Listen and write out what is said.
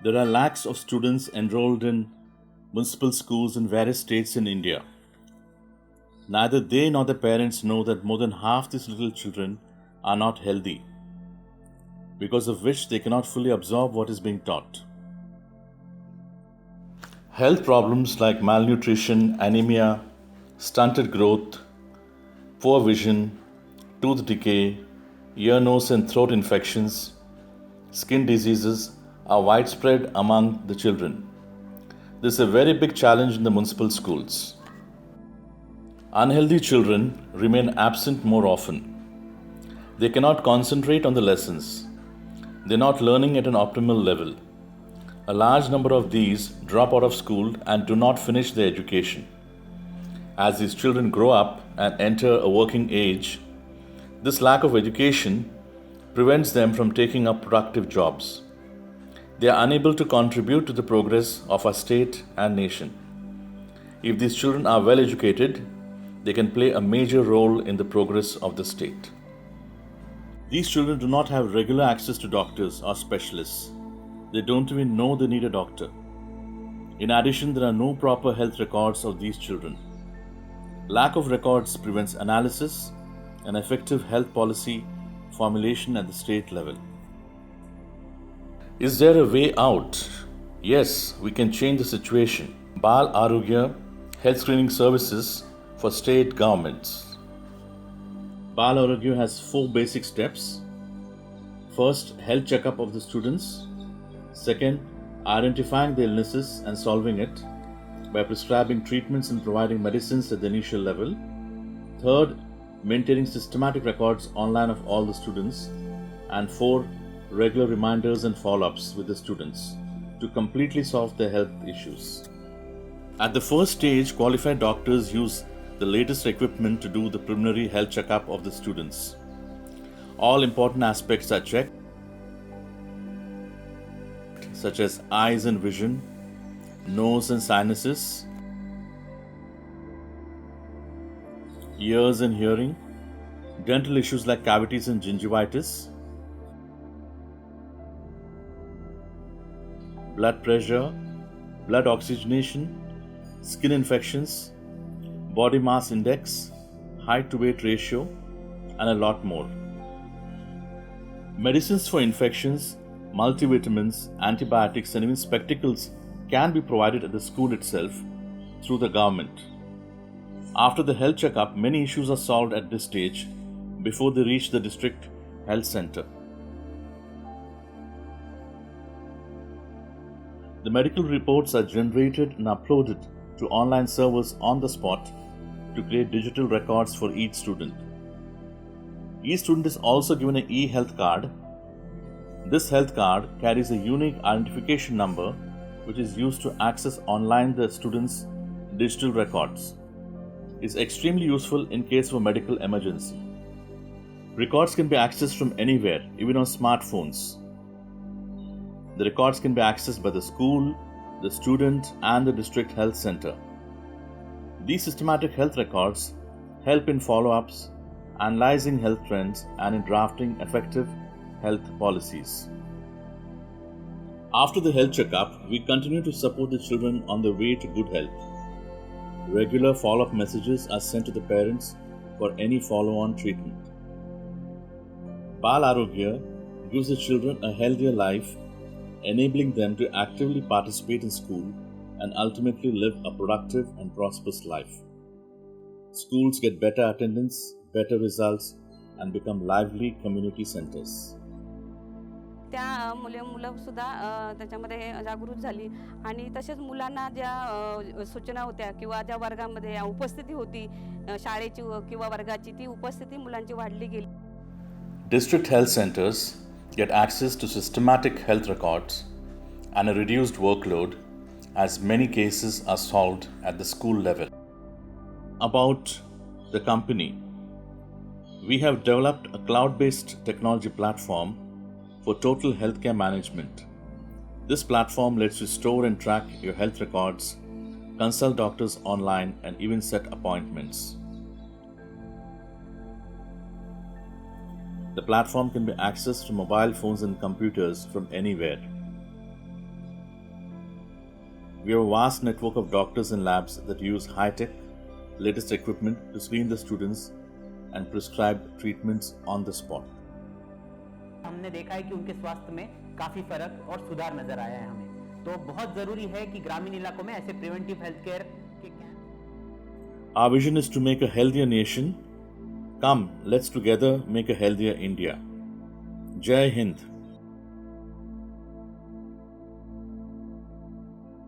There are lakhs of students enrolled in municipal schools in various states in India. Neither they nor their parents know that more than half these little children are not healthy, because of which they cannot fully absorb what is being taught. Health problems like malnutrition, anemia, stunted growth, poor vision, tooth decay, ear, nose, and throat infections, skin diseases are widespread among the children. This is a very big challenge in the municipal schools. Unhealthy children remain absent more often. They cannot concentrate on the lessons. They are not learning at an optimal level. A large number of these drop out of school and do not finish their education. As these children grow up and enter a working age, this lack of education prevents them from taking up productive jobs. They are unable to contribute to the progress of our state and nation. If these children are well educated, they can play a major role in the progress of the state. These children do not have regular access to doctors or specialists. They don't even know they need a doctor. In addition, there are no proper health records of these children. Lack of records prevents analysis and effective health policy formulation at the state level. Is there a way out? Yes, we can change the situation. Bal Arogya health screening services for state governments. Bal Arogya has 4 basic steps. First, health checkup of the students. Second, identifying the illnesses and solving it by prescribing treatments and providing medicines at the initial level. Third, maintaining systematic records online of all the students. And 4, regular reminders and follow-ups with the students to completely solve their health issues. At the first stage, qualified doctors use the latest equipment to do the preliminary health checkup of the students. All important aspects are checked, such as eyes and vision, nose and sinuses, ears and hearing, dental issues like cavities and gingivitis, blood pressure, blood oxygenation, skin infections, body mass index, height to weight ratio, and a lot more. Medicines for infections, multivitamins, antibiotics, and even spectacles can be provided at the school itself through the government. After the health checkup, many issues are solved at this stage before they reach the district health center. The medical reports are generated and uploaded to online servers on the spot to create digital records for each student. Each student is also given an e-health card. This health card carries a unique identification number which is used to access online the student's digital records. It is extremely useful in case of a medical emergency. Records can be accessed from anywhere, even on smartphones. The records can be accessed by the school, the student, and the district health center. These systematic health records help in follow-ups, analyzing health trends, and in drafting effective health policies. After the health checkup, we continue to support the children on their way to good health. Regular follow-up messages are sent to the parents for any follow-on treatment. Bal Arogya gives the children a healthier life, enabling them to actively participate in school and ultimately live a productive and prosperous life. Schools get better attendance, better results, and become lively community centers. त्या मुलं सुद्धा त्याच्यामध्ये जागृत झाली आणि तसेच मुलांना ज्या सूचना होत्या किंवा ज्या वर्गामध्ये उपस्थिती होती शाळेची किंवा वर्गाची ती उपस्थिती मुलांची वाढली गेली. District health centers get access to systematic health records and a reduced workload as many cases are solved at the school level. About the company, we have developed a cloud-based technology platform for total healthcare management. This platform lets you store and track your health records, consult doctors online, and even set appointments. The platform can be accessed from mobile phones and computers from anywhere. We have a vast network of doctors and labs that use high-tech, latest equipment to screen the students and prescribe treatments on the spot. हमने देखा है कि उनके स्वास्थ्य में काफी फर्क और सुधार नजर आया है हमें। तो बहुत जरूरी है कि ग्रामीण इलाकों में ऐसे प्रिवेंटिव हेल्थ केयर के Our vision is to make a healthier nation. Come, let's together make a healthier India. Jai Hind.